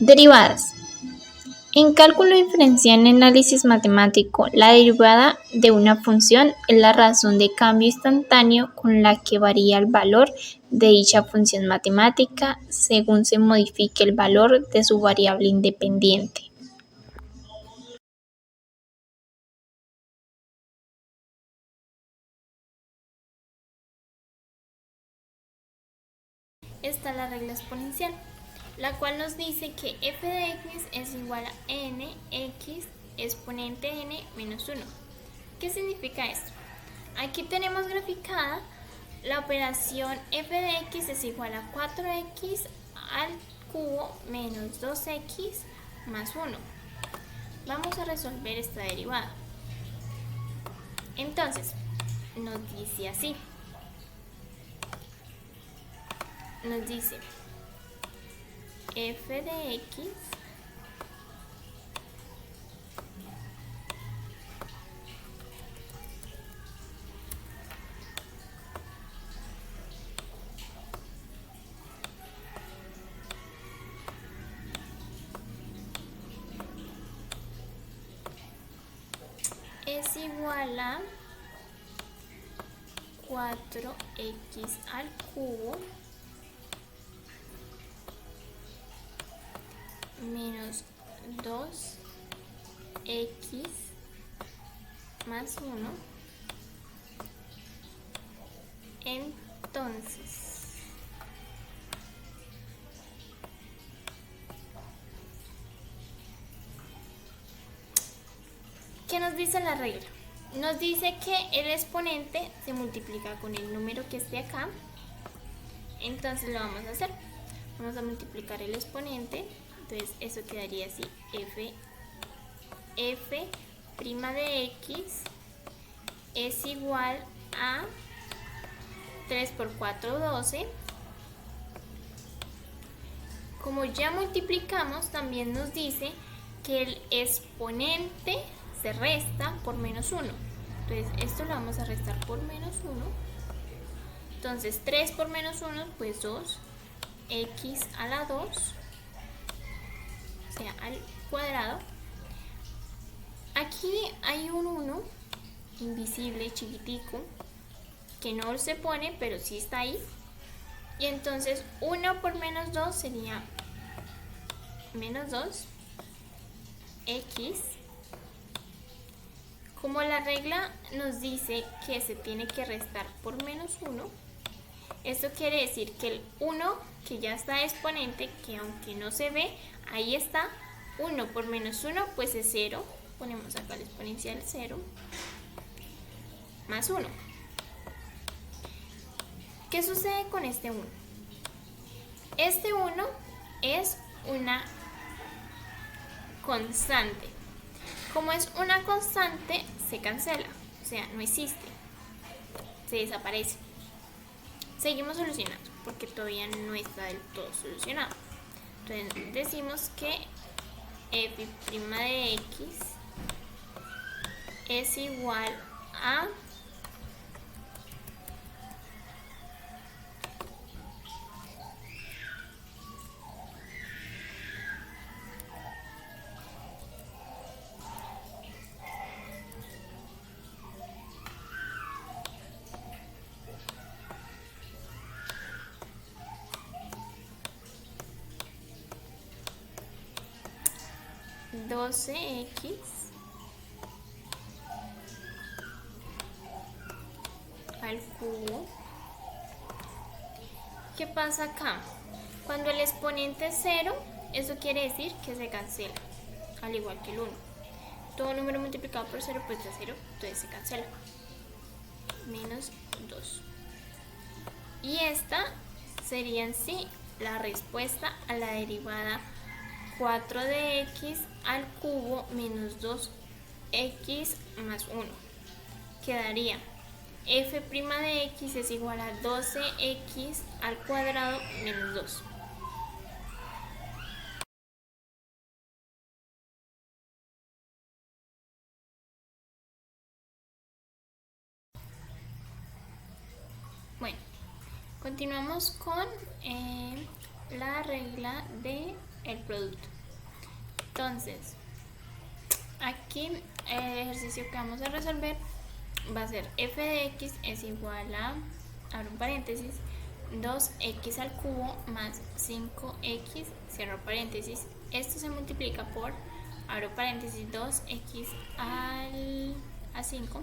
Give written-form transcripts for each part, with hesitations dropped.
Derivadas. En cálculo diferencial y análisis matemático, la derivada de una función es la razón de cambio instantáneo con la que varía el valor de dicha función matemática según se modifique el valor de su variable independiente. Está la regla exponencial, la cual nos dice que f de x es igual a nx exponente n menos 1. ¿Qué significa esto? Aquí tenemos graficada la operación f de x es igual a 4x al cubo menos 2x más 1. Vamos a resolver esta derivada. Entonces, nos dice así. Nos dice f de x es igual a 4x al cubo menos 2x más 1. Entonces, ¿qué nos dice la regla? Nos dice que el exponente se multiplica con el número que esté acá. Entonces lo vamos a hacer. Vamos a multiplicar el exponente. Entonces eso quedaría así. f' de x es igual a 3 por 4, 12. Como ya multiplicamos, también nos dice que el exponente se resta por menos 1. Entonces esto lo vamos a restar por menos 1. Entonces 3 por menos 1, pues 2. X a la 2, o sea, al cuadrado. Aquí hay un 1 invisible, chiquitico, que no se pone, pero sí está ahí. Y entonces 1 por menos 2 sería menos 2. X. Como la regla nos dice que se tiene que restar por menos 1, esto quiere decir que el 1 que ya está exponente, que aunque no se ve, ahí está. 1 por menos 1 pues es 0. Ponemos acá el exponencial 0 más 1. ¿Qué sucede con este 1? Este 1 es una constante. Como es una constante, se cancela, o sea, no existe, se desaparece. Seguimos solucionando porque todavía no está del todo solucionado. Entonces decimos que f' de x es igual a 12x al cubo. ¿Qué pasa acá? Cuando el exponente es 0, eso quiere decir que se cancela, al igual que el 1. Todo número multiplicado por 0 pues da 0, entonces se cancela. Menos 2. Y esta sería en sí la respuesta a la derivada 4 de x al cubo menos 2x más 1. Quedaría f' de x es igual a 12x al cuadrado menos 2. Bueno, continuamos con la regla de el producto. Entonces, aquí el ejercicio que vamos a resolver va a ser f de x es igual a, abro un paréntesis, 2x al cubo más 5x, cierro paréntesis. Esto se multiplica por, abro paréntesis, 2x a 5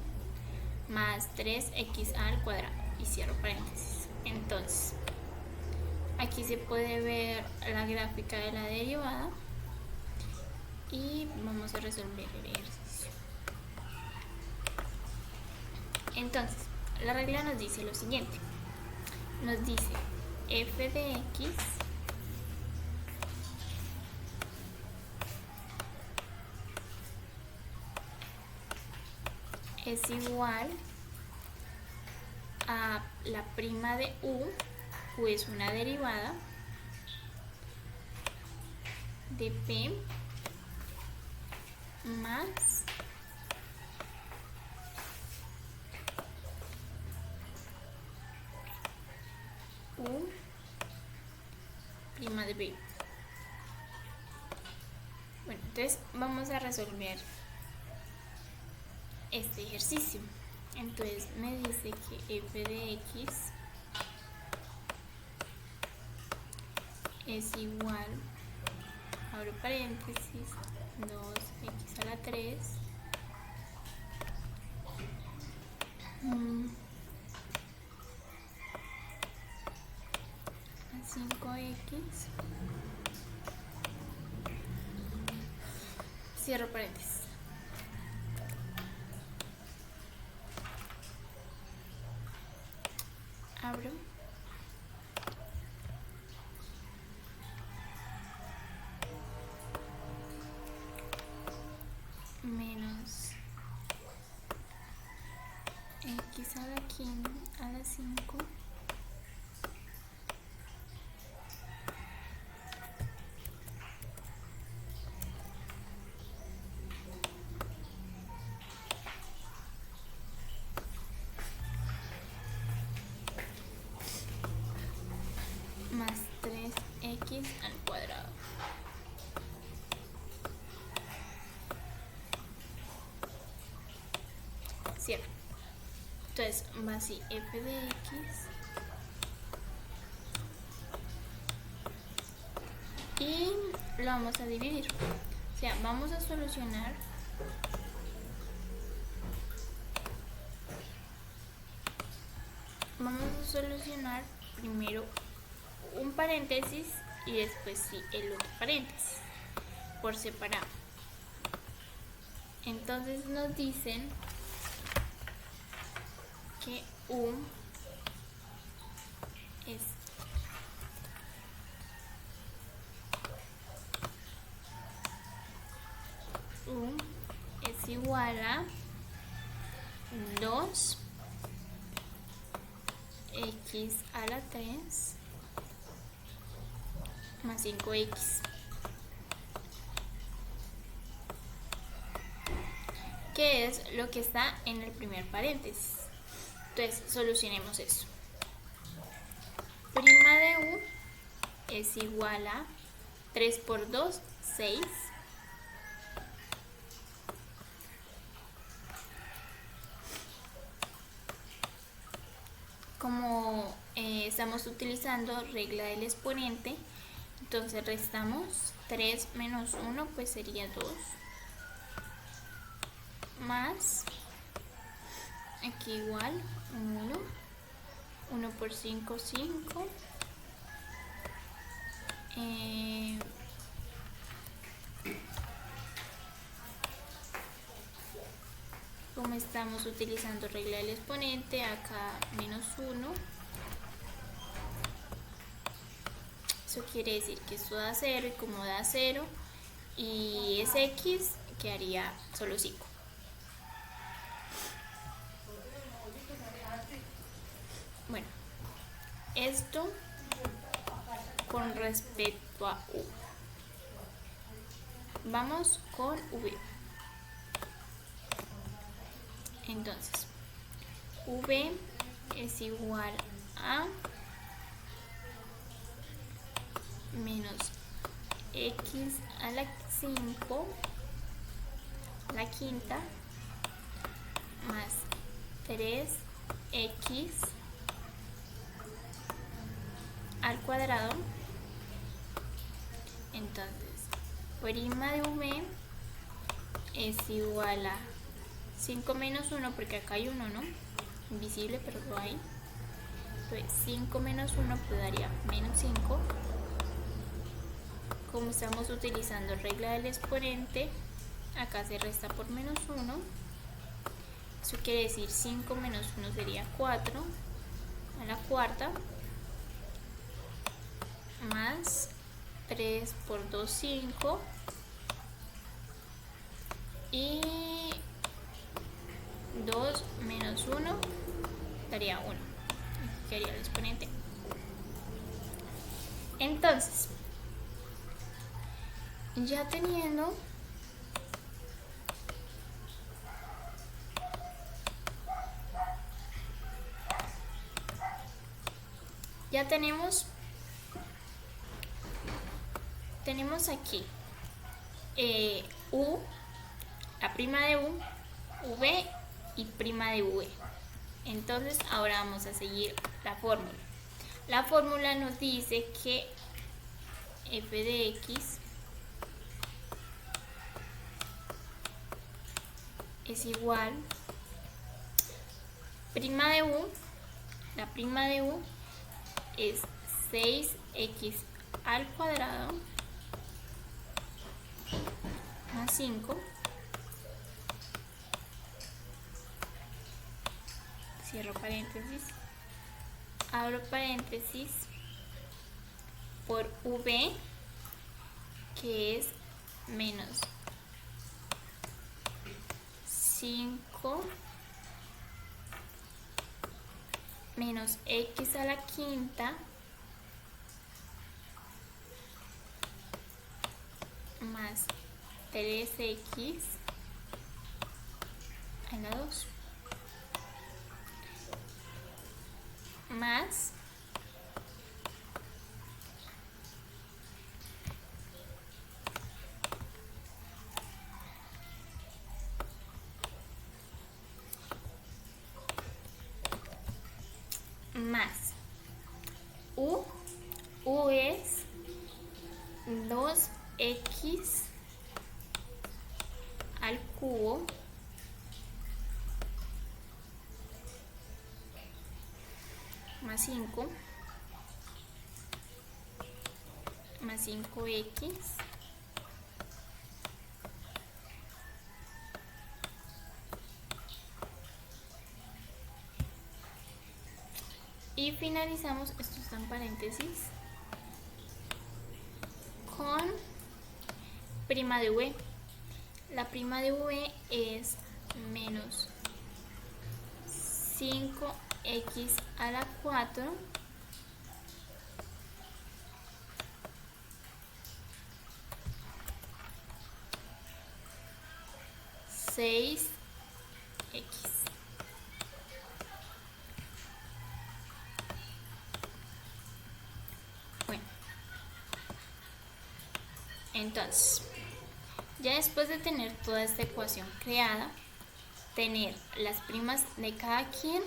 más 3x al cuadrado y cierro paréntesis. Entonces, aquí se puede ver la gráfica de la derivada y vamos a resolver el ejercicio. Entonces, la regla nos dice lo siguiente. Nos dice f de x es igual a la prima de u es una derivada de p más u prima de b. Bueno, entonces vamos a resolver este ejercicio. Entonces me dice que f de x es igual, abro paréntesis, 2x a la 3 a 5x, cierro paréntesis. Abro menos x a la 5 a la 5 más 3x al cuadrado. Cierro. Entonces va así, f de x y lo vamos a dividir. O sea, vamos a solucionar primero un paréntesis y después sí el otro paréntesis por separado. Entonces nos dicen que u es igual a 2x a la 3 más 5x, que es lo que está en el primer paréntesis. Entonces solucionemos eso. Prima de u es igual a 3 por 2, 6. Como estamos utilizando regla del exponente, entonces restamos 3 menos 1, pues sería 2. Más, aquí igual, 1. 1 por 5, 5. Como estamos utilizando regla del exponente, acá menos 1. Eso quiere decir que esto da 0 y como da 0 y es x, quedaría solo 5. Bueno, esto con respecto a u. Vamos con v. Entonces, v es igual a menos x a la 5 a la quinta más 3x al cuadrado. Entonces, prima de v es igual a 5 menos 1, porque acá hay 1, ¿no? Invisible, pero lo hay. Entonces, 5 menos 1 pues daría menos 5. Como estamos utilizando regla del exponente, acá se resta por menos 1. Eso quiere decir 5 menos 1 sería 4 a la cuarta, más 3 por 2, 5, y 2 menos 1 daría 1. Aquí quedaría el exponente. Entonces, ya teniendo tenemos aquí u, la prima de u, v y prima de v. Entonces ahora vamos a seguir la fórmula. La fórmula nos dice que f de x es igual prima de u, la prima de u es 6x al cuadrado más 5, cierro paréntesis, abro paréntesis, por v, que es menos 5 menos x a la quinta más 3x a la 2 más u es 2x al cubo más 5 más 5x y finalizamos, esto está en paréntesis, con prima de v. La prima de v es menos 5x a la 4 6x. Bueno, entonces, ya después de tener toda esta ecuación creada, tener las primas de cada quien,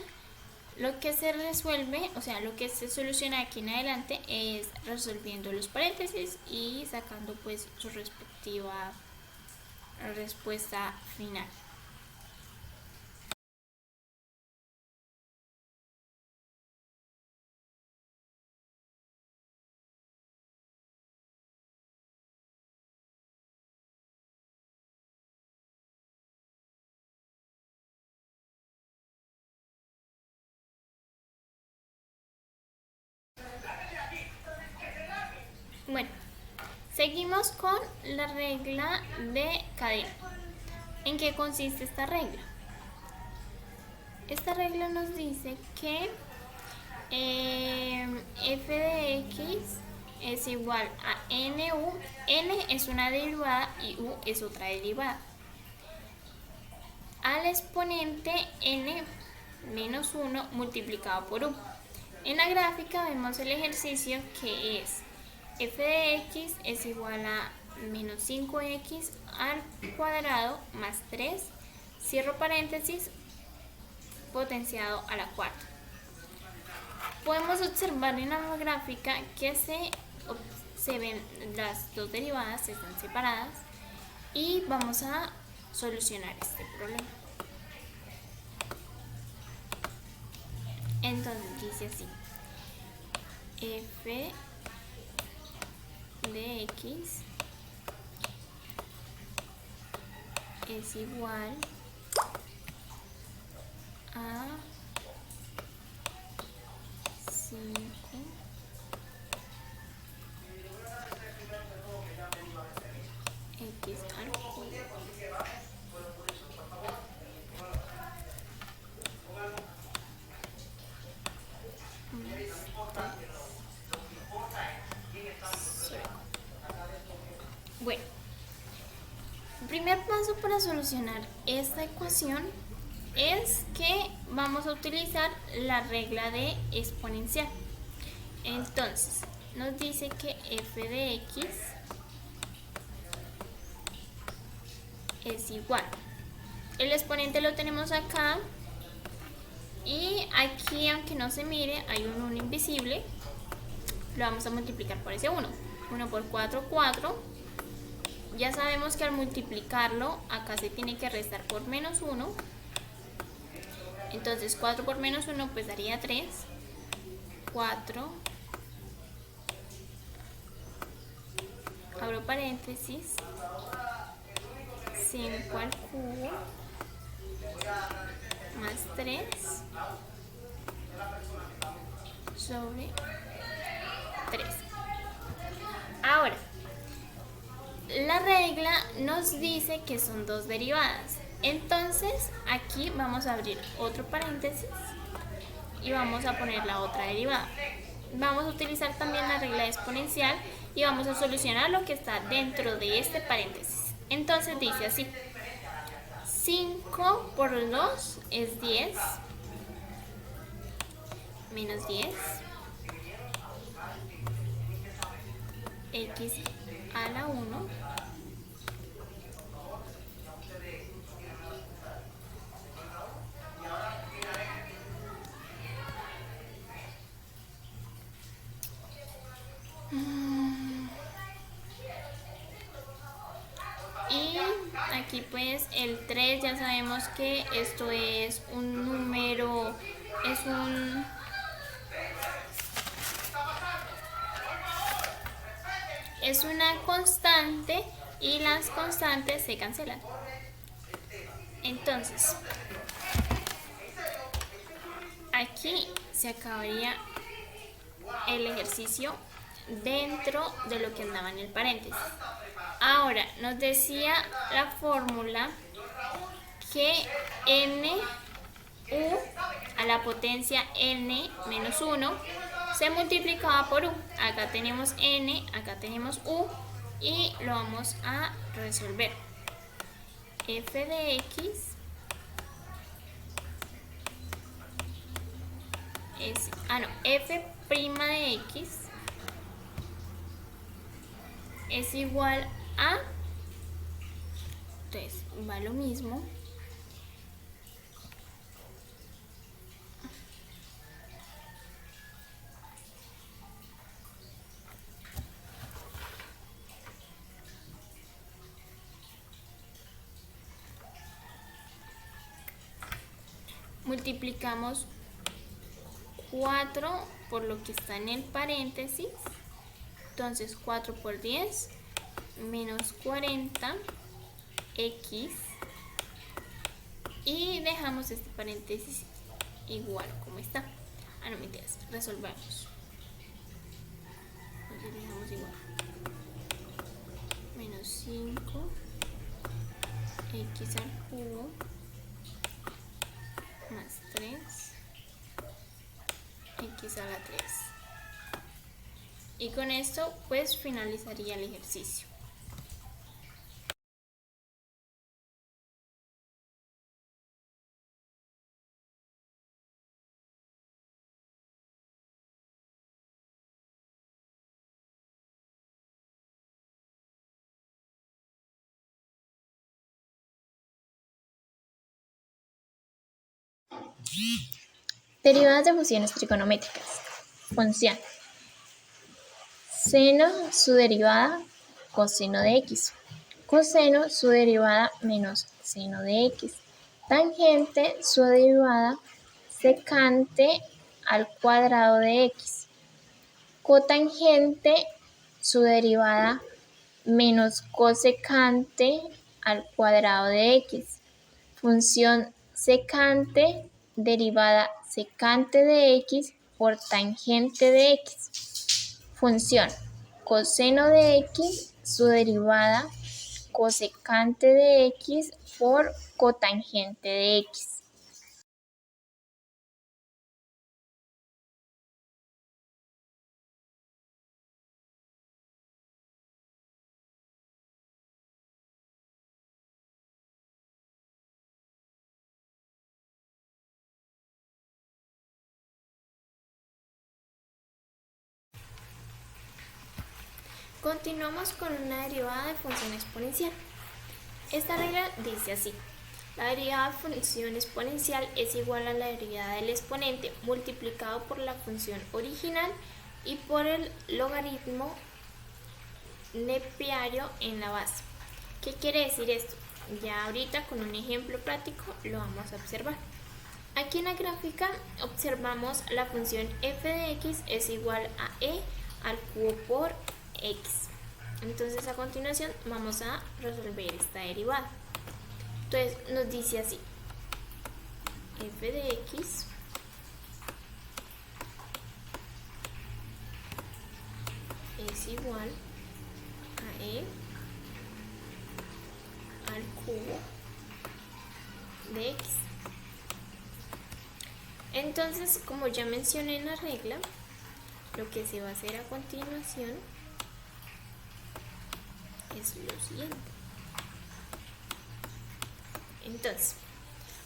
lo que se resuelve, o sea, lo que se soluciona aquí en adelante es resolviendo los paréntesis y sacando pues su respectiva respuesta final. Bueno, seguimos con la regla de cadena. ¿En qué consiste esta regla? Esta regla nos dice que f de x es igual a nu. N es una derivada y u es otra derivada, al exponente n menos 1 multiplicado por u. En la gráfica vemos el ejercicio que es f de x es igual a menos 5x al cuadrado más 3, cierro paréntesis, potenciado a la cuarta. Podemos observar en la gráfica que se ven las dos derivadas, están separadas, y vamos a solucionar este problema. Entonces dice así: f de x es igual a 5 x al cubo más 3. Bueno, el primer paso para solucionar esta ecuación es que vamos a utilizar la regla de exponencial. Entonces, nos dice que f de x es igual. El exponente lo tenemos acá y aquí, aunque no se mire, hay un 1 invisible. Lo vamos a multiplicar por ese 1. 1 por 4, 4. Ya sabemos que al multiplicarlo, acá se tiene que restar por menos 1. Entonces 4 por menos 1 pues daría 3. 4, abro paréntesis, 5 al cubo más 3 sobre 3. Ahora, la regla nos dice que son dos derivadas. Entonces aquí vamos a abrir otro paréntesis y vamos a poner la otra derivada. Vamos a utilizar también la regla exponencial y vamos a solucionar lo que está dentro de este paréntesis. Entonces dice así: 5 por 2 es 10, menos 10, x a la 1 y aquí pues el 3 ya sabemos que esto es un número, es una constante y las constantes se cancelan. Entonces, aquí se acabaría el ejercicio dentro de lo que andaba en el paréntesis. Ahora, nos decía la fórmula que nu a la potencia n menos 1 se multiplicaba por u. Acá tenemos n, acá tenemos u y lo vamos a resolver. F de x es, f' de x es igual a, entonces va lo mismo, multiplicamos 4 por lo que está en el paréntesis, entonces 4 por 10 menos 40 x, y dejamos este paréntesis igual como está. No mentiras, resolvemos. Entonces dejamos igual. Menos 5 x al cubo más 3 x a la 3. Y con esto pues finalizaría el ejercicio. Derivadas de funciones trigonométricas. Función. Seno su derivada coseno de x. Coseno su derivada menos seno de x. Tangente su derivada secante al cuadrado de x. Cotangente su derivada menos cosecante al cuadrado de x. Función secante derivada secante de x por tangente de x. Función coseno de x su derivada cosecante de x por cotangente de x. Continuamos con una derivada de función exponencial. Esta regla dice así: la derivada de función exponencial es igual a la derivada del exponente multiplicado por la función original y por el logaritmo nepiario en la base. ¿Qué quiere decir esto? Ya ahorita con un ejemplo práctico lo vamos a observar. Aquí en la gráfica observamos la función f de x es igual a e al cubo por x. Entonces a continuación vamos a resolver esta derivada. Entonces nos dice así: f de x es igual a e al cubo de x. Entonces, como ya mencioné en la regla, lo que se va a hacer a continuación es lo siguiente. Entonces,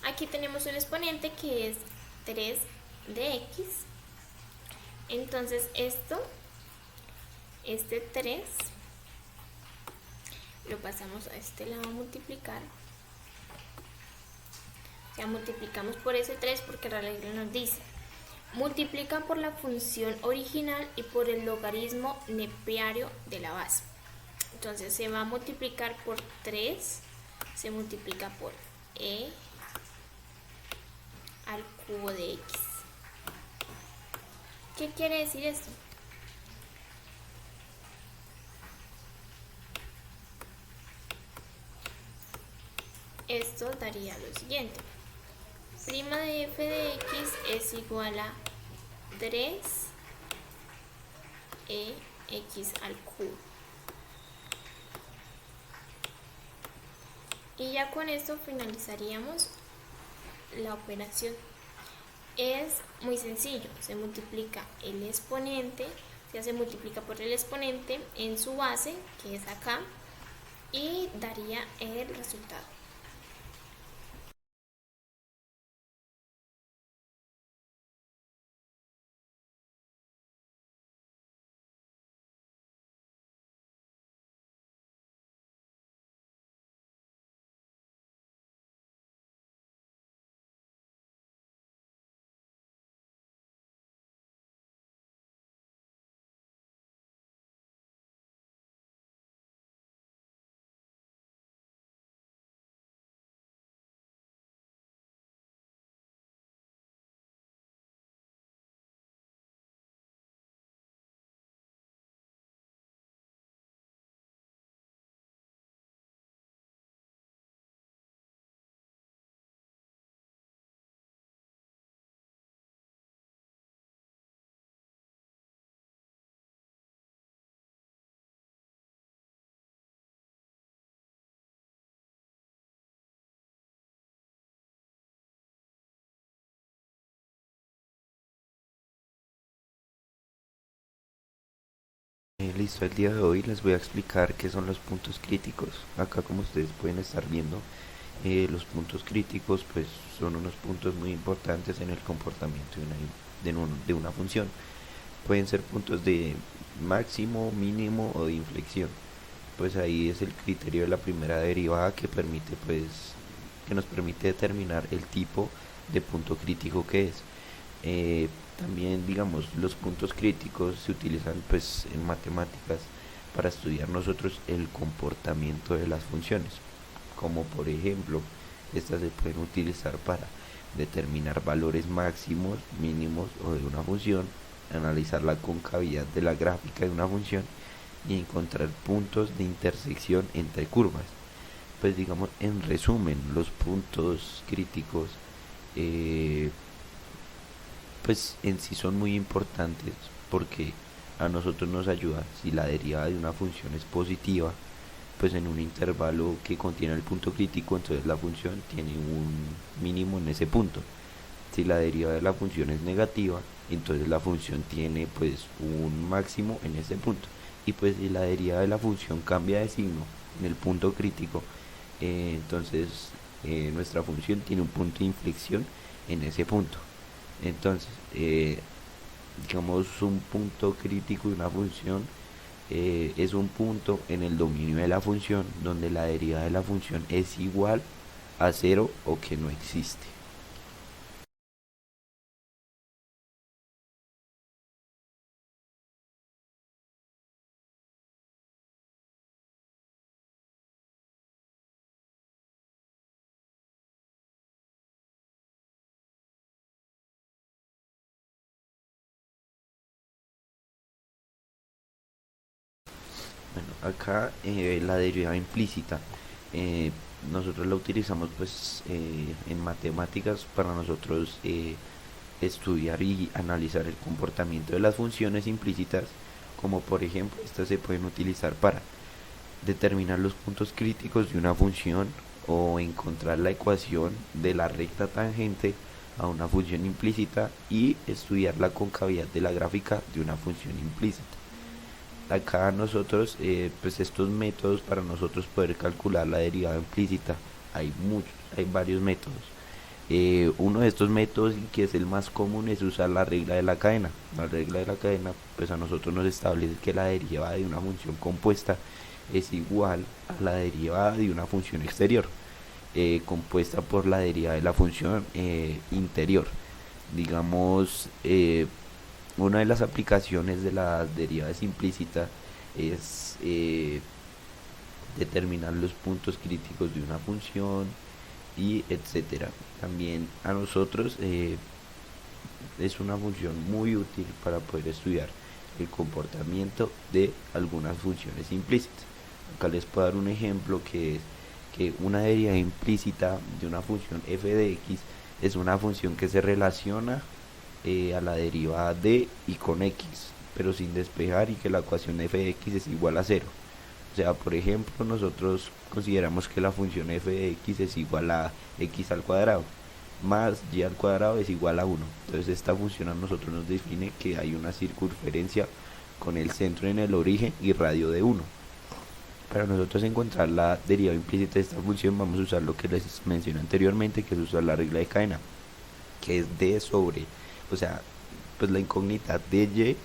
aquí tenemos un exponente que es 3 de x. Entonces este 3 lo pasamos a este lado a multiplicar. O sea, multiplicamos por ese 3 porque la regla nos dice: multiplica por la función original y por el logaritmo nepiario de la base. Entonces se va a multiplicar por 3, se multiplica por e al cubo de x. ¿Qué quiere decir esto? Esto daría lo siguiente: prima de f de x es igual a 3 x al cubo. Y ya con esto finalizaríamos la operación. Es muy sencillo, se multiplica el exponente, se multiplica por el exponente en su base, que es acá, y daría el resultado. Listo, el día de hoy les voy a explicar qué son los puntos críticos. Acá, como ustedes pueden estar viendo, los puntos críticos pues son unos puntos muy importantes en el comportamiento de una función. Pueden ser puntos de máximo, mínimo o de inflexión. Pues ahí es el criterio de la primera derivada que nos permite determinar el tipo de punto crítico que es. También, digamos, los puntos críticos se utilizan pues en matemáticas para estudiar nosotros el comportamiento de las funciones, como por ejemplo estas se pueden utilizar para determinar valores máximos, mínimos o de una función, analizar la concavidad de la gráfica de una función y encontrar puntos de intersección entre curvas. Pues digamos, en resumen, los puntos críticos eh, pues en sí son muy importantes porque a nosotros nos ayuda si la derivada de una función es positiva, pues en un intervalo que contiene el punto crítico, entonces la función tiene un mínimo en ese punto. Si la derivada de la función es negativa, entonces la función tiene pues un máximo en ese punto. Y pues si la derivada de la función cambia de signo en el punto crítico, entonces nuestra función tiene un punto de inflexión en ese punto. Entonces, digamos, un punto crítico de una función es un punto en el dominio de la función donde la derivada de la función es igual a cero o que no existe. Bueno, acá la derivada implícita eh, nosotros la utilizamos pues en matemáticas para nosotros estudiar y analizar el comportamiento de las funciones implícitas, como por ejemplo estas se pueden utilizar para determinar los puntos críticos de una función o encontrar la ecuación de la recta tangente a una función implícita y estudiar la concavidad de la gráfica de una función implícita. Acá nosotros, pues estos métodos para nosotros poder calcular la derivada implícita, hay muchos, hay varios métodos. Uno de estos métodos, y que es el más común, es usar la regla de la cadena. La regla de la cadena, pues a nosotros nos establece que la derivada de una función compuesta es igual a la derivada de una función exterior, compuesta por la derivada de la función interior. Digamos, una de las aplicaciones de las derivadas implícitas es determinar los puntos críticos de una función y etcétera. También a nosotros es una función muy útil para poder estudiar el comportamiento de algunas funciones implícitas. Acá les puedo dar un ejemplo que es que una derivada implícita de una función f de x es una función que se relaciona a la derivada de y con x, pero sin despejar, y que la ecuación f de x es igual a cero. O sea, por ejemplo, nosotros consideramos que la función f de x es igual a x al cuadrado más y al cuadrado es igual a 1. Entonces esta función a nosotros nos define que hay una circunferencia con el centro en el origen y radio de 1. Para nosotros encontrar la derivada implícita de esta función vamos a usar lo que les mencioné anteriormente, que es usar la regla de cadena, que es d sobre, o sea, pues la incógnita de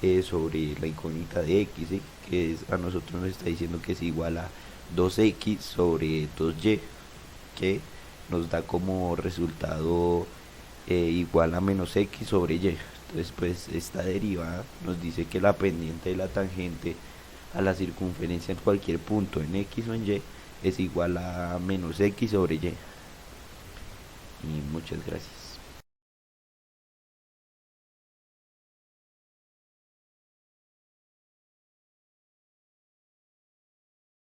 y sobre la incógnita de x, ¿sí? Que es, a nosotros nos está diciendo que es igual a 2x sobre 2y, que nos da como resultado igual a menos x sobre y. Entonces pues esta derivada nos dice que la pendiente de la tangente a la circunferencia en cualquier punto en x o en y es igual a menos x sobre y. Y muchas gracias.